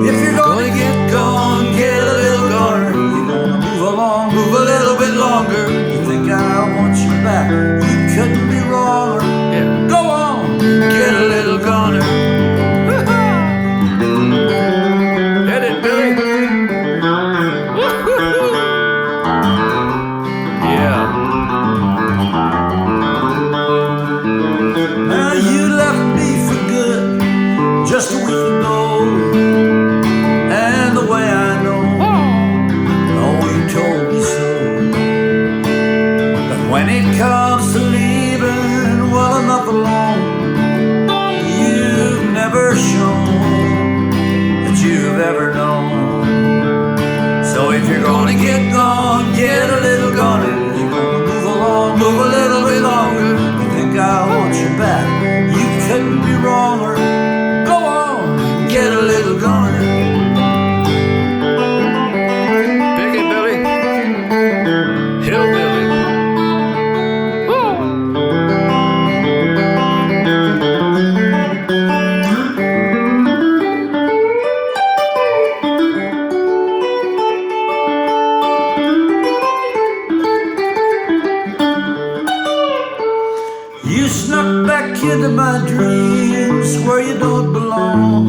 Speaker 3: If you're gonna get gone, get a little goner. You're gonna move along, move a little bit longer. You think I want you back? You couldn't be wrong.
Speaker 2: Yeah.
Speaker 3: Go on, get a little goner.
Speaker 2: Hit it, Billy. Yeah.
Speaker 3: Now you left me for good just a week ago, and the way I know, oh, you told me so. But when it comes to leaving well enough alone, you've never shown that you've ever known. So if you're gonna get gone, get a little goner. You're gonna move along, move a little bit longer. You think I want you back? You couldn't be wronger. Go on, get a little goner.
Speaker 2: Pick it, Billy. Hillbilly.
Speaker 3: You snuck back into my dreams where you don't belong.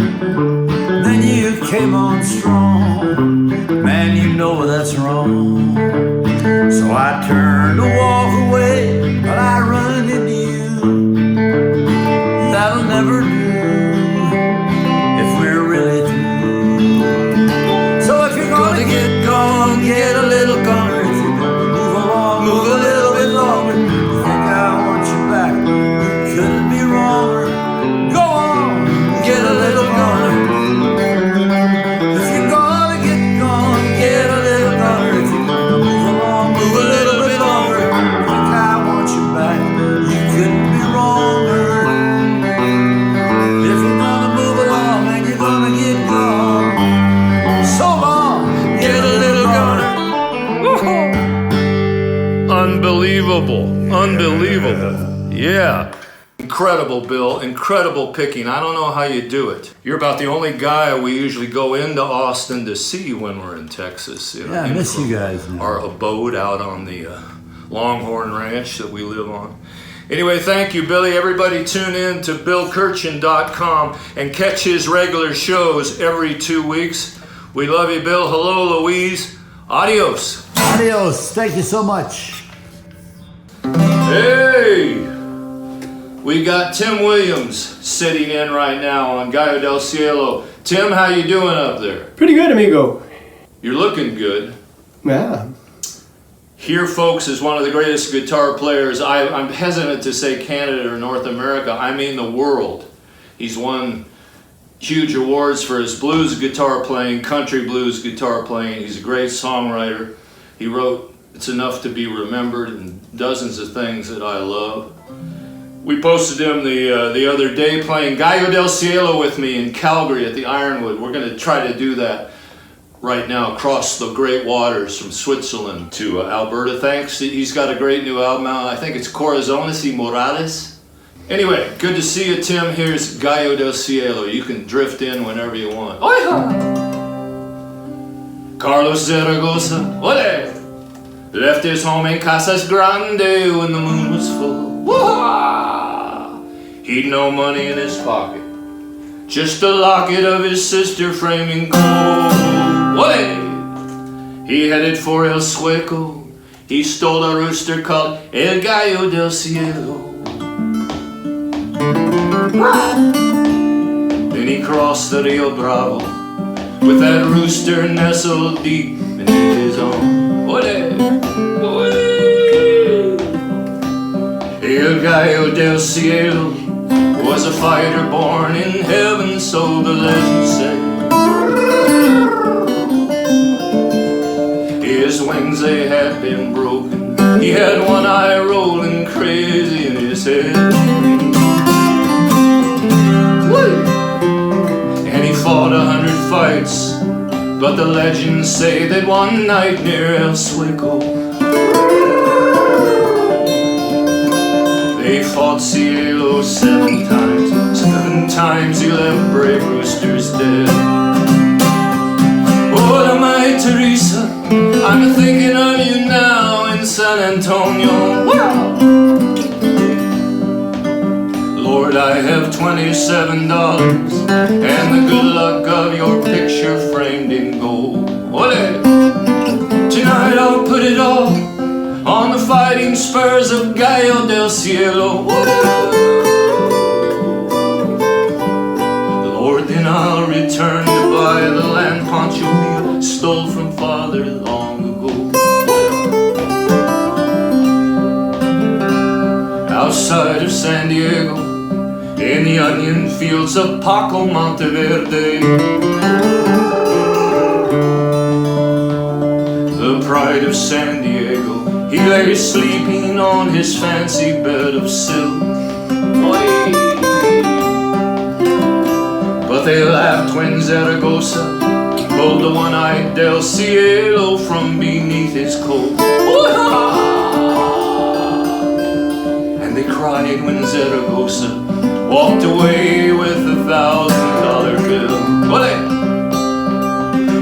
Speaker 3: Then you came on strong. Man, you know that's wrong. So I turned to walk away, but I run into you. That'll never do if we're really through. So if you're gonna get gone, get a little goner. If you're gonna move along, move a little bit longer. You think I want you back? You couldn't be wronger. Go on, get a little goner. If you're gonna get gone, get a little goner. If you're gonna move along, move a little bit longer. You think I want you back? You couldn't be wronger. If you're gonna move along and you're gonna get gone, so long, get a little goner.
Speaker 2: Unbelievable. Unbelievable. Yeah. Incredible, Bill. Incredible picking. I don't know how you do it. You're about the only guy we usually go into Austin to see when we're in Texas.
Speaker 3: Yeah, I miss you guys now.
Speaker 2: Our abode out on the Longhorn Ranch that we live on. Anyway, thank you, Billy. Everybody tune in to BillKirchen.com and catch his regular shows every 2 weeks. We love you, Bill. Hello, Louise. Adios.
Speaker 3: Adios. Thank you so much.
Speaker 2: Hey! We got Tim Williams sitting in right now on Gallo del Cielo. Tim, how you doing up there?
Speaker 4: Pretty good, amigo.
Speaker 2: You're looking good.
Speaker 4: Yeah.
Speaker 2: Here, folks, is one of the greatest guitar players. I'm hesitant to say Canada or North America. I mean the world. He's won huge awards for his blues guitar playing, country blues guitar playing. He's a great songwriter. He wrote It's Enough to Be Remembered and dozens of things that I love. We posted him the other day playing Gallo del Cielo with me in Calgary at the Ironwood. We're going to try to do that right now, across the great waters from Switzerland to Alberta. Thanks. He's got a great new album out. I think it's Corazones y Morales. Anyway, good to see you, Tim. Here's Gallo del Cielo. You can drift in whenever you want. Carlos Zaragoza, ole! Left his home in Casas Grande when the moon was full. Woo-ha! He'd no money in his pocket, just a locket of his sister framing gold. Ole! He headed for El Sueco. He stole a rooster called El Gallo del Cielo. Then he crossed the Rio Bravo with that rooster nestled deep beneath his own. Ole! Ole! El Gallo del Cielo was a fighter born in heaven, so the legends say. His wings, they had been broken. He had one eye rolling crazy in his head. And he fought 100 fights, but the legends say that one night near El Sueco, they fought Cielo 7 times. 7 times he left brave roosters dead. Oh, my Teresa, I'm thinking of you now in San Antonio. Wow. Lord, I have $27 and the good luck of your picture framed in gold. Ole! Tonight I'll put it all on the fighting spurs of Gallo del Cielo. Lord, then I'll return to buy the land Pancho Villa stole from father long ago. Outside of San Diego, in the onion fields of Paco Monteverde, the pride of San Diego, he lay sleeping on his fancy bed of silk. But they laughed when Zaragoza pulled the one-eyed del Cielo from beneath his coat. And they cried when Zaragoza walked away with $1,000 bill.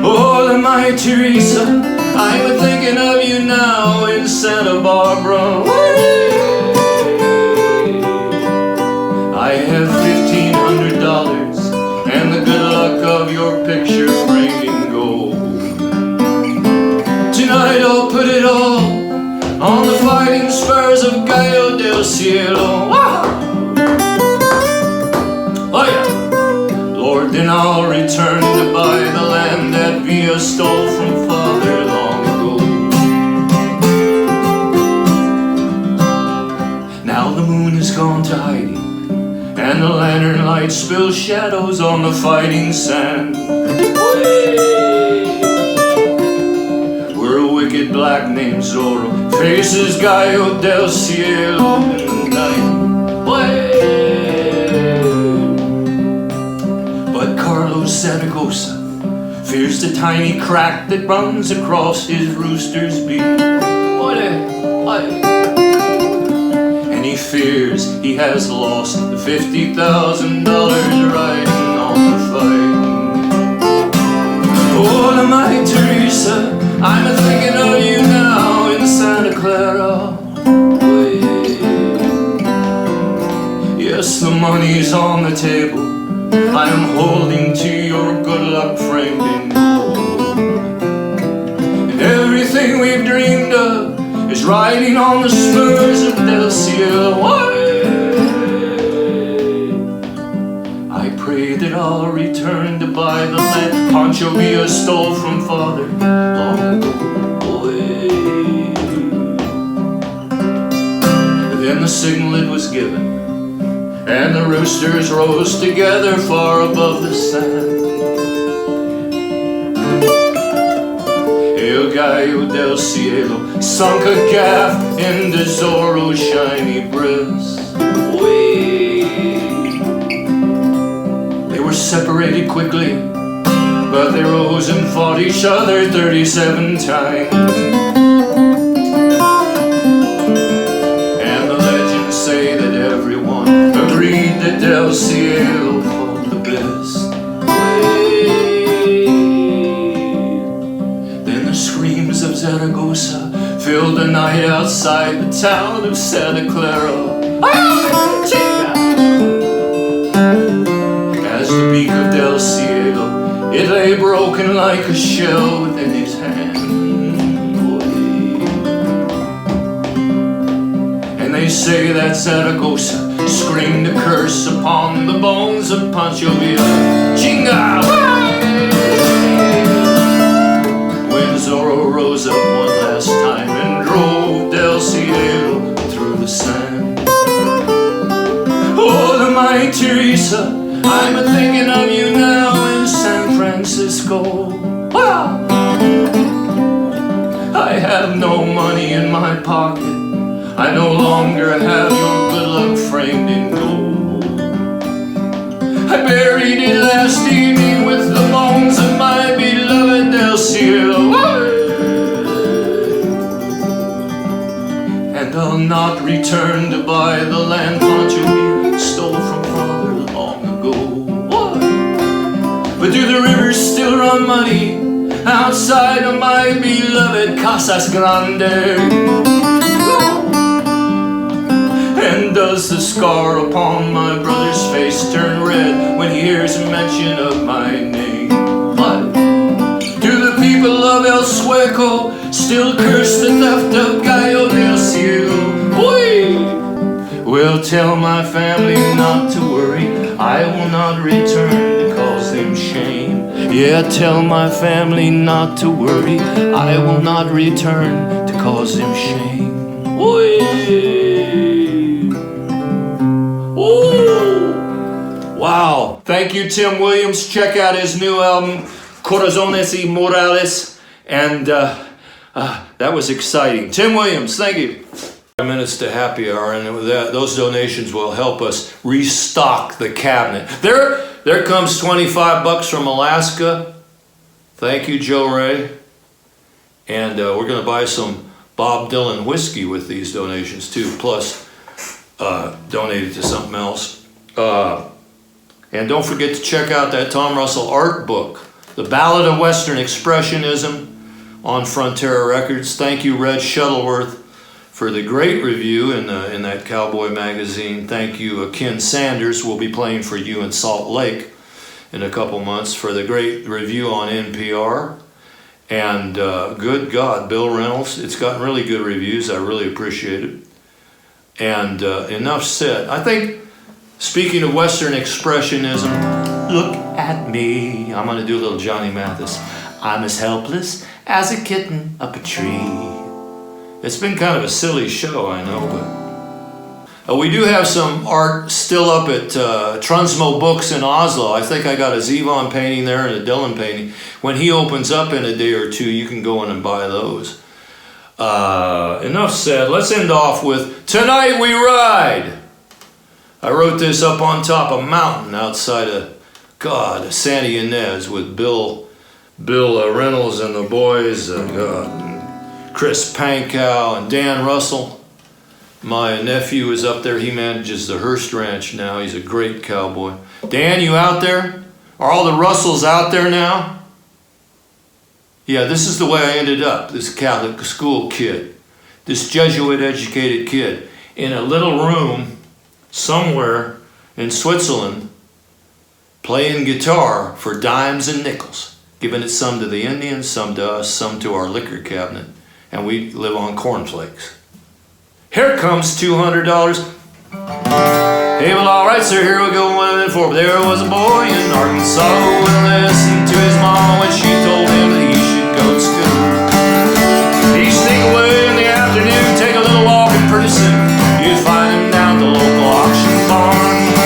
Speaker 2: Oh, my Teresa, I'm thinking of you now in Santa Barbara. I have $1,500 and the good luck of your picture framed in gold. Tonight I'll put it all on the fighting spurs of Gallo del Cielo. Oh yeah. Lord, then I'll return to buy the land that Villa stole from father long ago. Now the moon has gone to hiding, and the lantern light spills shadows on the fighting sand. Where a wicked black named Zorro faces Gallo del Cielo in the night. But Carlos Zaragoza fears the tiny crack that runs across his rooster's beak. And he fears he has lost the $50,000 riding on the fight. Oh, my Teresa, I'm thinking of you now in Santa Clara. Yes, the money's on the table. I am holding to your good luck framed in gold. And everything we've dreamed of is riding on the spurs of Del Cielo. I pray that I'll return to buy the land Pancho Villa stole from father long ago. Then the signal it was given, and the roosters rose together far above the sand. El gallo del cielo sunk a gaff into Zorro's shiny breast. They were separated quickly, but they rose and fought each other 37 times. And the legends say that everyone agreed that Del Cielo fought the best. Then the screams of Zaragoza filled the night outside the town of Santa Clara. As the beak of Del Cielo, it lay broken like a shell within his hand. And they say that Zaragoza screamed a curse upon the bones of Pancho Villa. Chinga! When Zorro rose up one last time and drove Del Cielo through the sand. Oh, the mighty Teresa, I'm a-thinking of you now in San Francisco. Wow! I have no money in my pocket. I no longer have your good luck framed in gold. I buried it last evening with the bones of my beloved Del Cielo. And I'll not return to buy the land Pancho Villa stole from father long ago. But do the rivers still run muddy outside of my beloved Casas Grande? And does the scar upon my brother's face turn red when he hears mention of my name? What? Do the people of El Sueco still curse the theft of Gallo del Cielo? Well, tell my family not to worry, I will not return to cause them shame. Yeah, tell my family not to worry, I will not return to cause them shame. Wow. Thank you, Tim Williams. Check out his new album, Corazones y Morales. And that was exciting. Tim Williams, thank you. 5 minutes to happy hour, and with that, those donations will help us restock the cabinet. There comes $25 from Alaska. Thank you, Joe Ray. And we're going to buy some Bob Dylan whiskey with these donations too, plus donate it to something else. And don't forget to check out that Tom Russell art book, The Ballad of Western Expressionism, on Frontera Records. Thank you, Red Shuttleworth, for the great review in that Cowboy magazine. Thank you, Ken Sanders. We'll be playing for you in Salt Lake in a couple months for the great review on NPR. And good God, Bill Reynolds. It's gotten really good reviews. I really appreciate it. And enough said. I think, speaking of Western Expressionism, look at me. I'm going to do a little Johnny Mathis. I'm as helpless as a kitten up a tree. It's been kind of a silly show, I know, but we do have some art still up at Trunsmo Books in Oslo. I think I got a Zevon painting there and a Dylan painting. When he opens up in a day or two, you can go in and buy those. Enough said. Let's end off with Tonight We Ride. I wrote this up on top of a mountain outside of, Santa Ynez with Bill Reynolds and the boys, Chris Pankow and Dan Russell. My nephew is up there. He manages the Hearst Ranch now. He's a great cowboy. Dan, you out there? Are all the Russells out there now? Yeah, this is the way I ended up, this Catholic school kid, this Jesuit-educated kid, in a little room somewhere in Switzerland, playing guitar for dimes and nickels, giving it some to the Indians, some to us, some to our liquor cabinet, and we live on cornflakes. Here comes $200. Hey, well, all right, sir, here we go, 1 minute forward. There was a boy in Arkansas who would listen to his mom when she told him that he should go to school. He'd sneak away in the afternoon, take a little walk, and pretty soon you'd find him down at the local auction barn.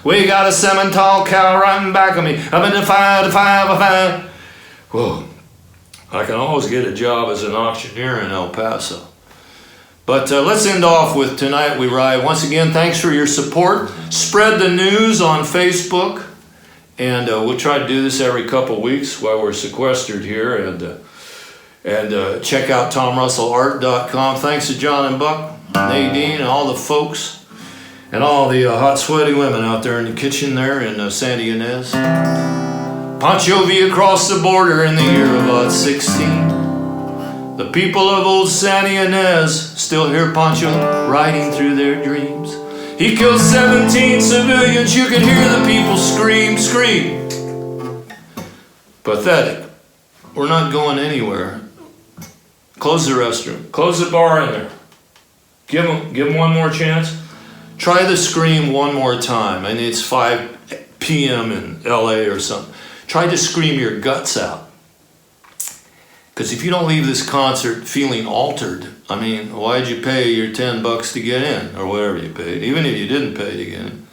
Speaker 2: We got a Simmental cow right in back of me. Up in the five. Whoa. I can always get a job as an auctioneer in El Paso. But let's end off with Tonight We Ride. Once again, thanks for your support. Spread the news on Facebook. And we'll try to do this every couple weeks while we're sequestered here. And check out TomRussellArt.com. Thanks to John and Buck, Nadine, and all the folks. And all the hot, sweaty women out there in the kitchen there in Santa Ynez. Pancho V across the border in the year of about 16. The people of old Santa Ynez still hear Pancho riding through their dreams. He killed 17 civilians, you could hear the people scream, scream. Pathetic. We're not going anywhere. Close the restroom. Close the bar in there. Give them one more chance. Try the scream one more time. I mean, it's 5 p.m. in LA or something. Try to scream your guts out. Because if you don't leave this concert feeling altered, I mean, why'd you pay your $10 to get in? Or whatever you paid, even if you didn't pay to get in.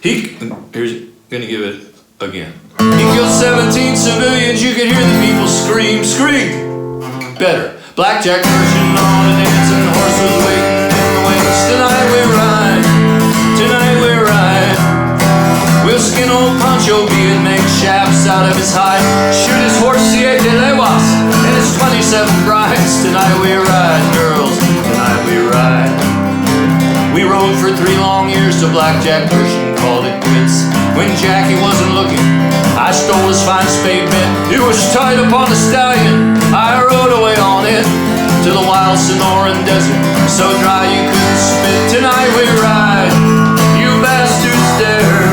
Speaker 2: Here's going to give it again. He killed 17 civilians, you could hear the people scream, scream. Better. Blackjack version on a dancing horse was waiting in the wings. Tonight we ride, tonight we ride. We'll skin old Pancho B and make shafts out of his hide. Shoot his horse, siete leguas, and his 27 brides. Tonight we ride, girls, tonight we ride. We rode for 3 long years to Blackjack version, called it quits. When Jackie wasn't looking, I stole his fine spade bit. It was tied upon the stallion. I rode away on it to the wild Sonoran desert, so dry you couldn't spit. Tonight we ride, you bastards dare.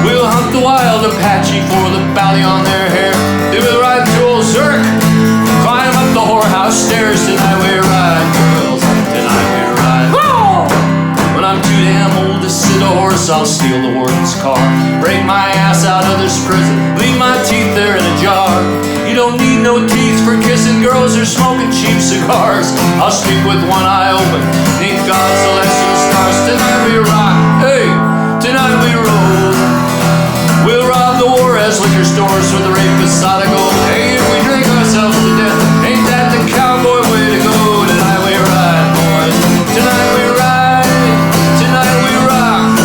Speaker 2: We'll hunt the wild Apache for the bounty on their hair. Then we'll ride to old Zurich, climb up the whorehouse stairs. Tonight we ride, girls, tonight we ride. When I'm too damn old to sit a horse, I'll steal the warden's car, break my ass out of this prison, leave my teeth there in a jar. You don't need no teeth for kissing girls or smoking cheap cigars. I'll sleep with one eye open, neath God's celestial stars. Tonight we rock, hey, tonight we roll. We'll rob the Juarez liquor stores for the rape beside of gold. Hey, if we drink ourselves to death, ain't that the cowboy way to go? Tonight we ride, boys, tonight we ride, tonight we rock,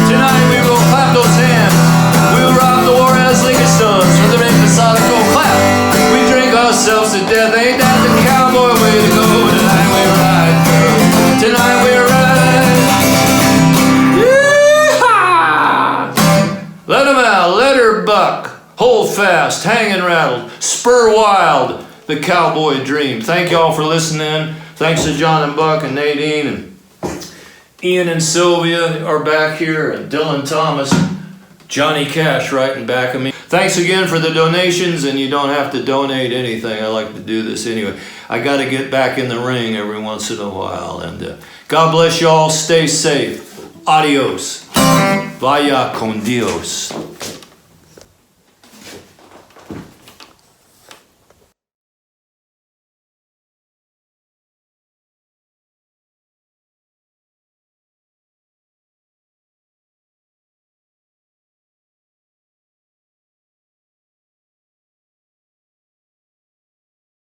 Speaker 2: tonight we will clap those hands. We'll rob the Juarez liquor stores for the rape beside of gold. Clap, we drink ourselves to death, ain't that the cowboy way to go? Tonight we ride, tonight we ride. Let 'em out, let her buck, hold fast, hang and rattle, spur wild, the cowboy dream. Thank y'all for listening. Thanks to John and Buck and Nadine and Ian and Sylvia are back here, and Dylan Thomas, Johnny Cash writing back of me. Thanks again for the donations, and you don't have to donate anything. I like to do this anyway. I got to get back in the ring every once in a while, and God bless y'all. Stay safe. Adios. Vaya con Dios.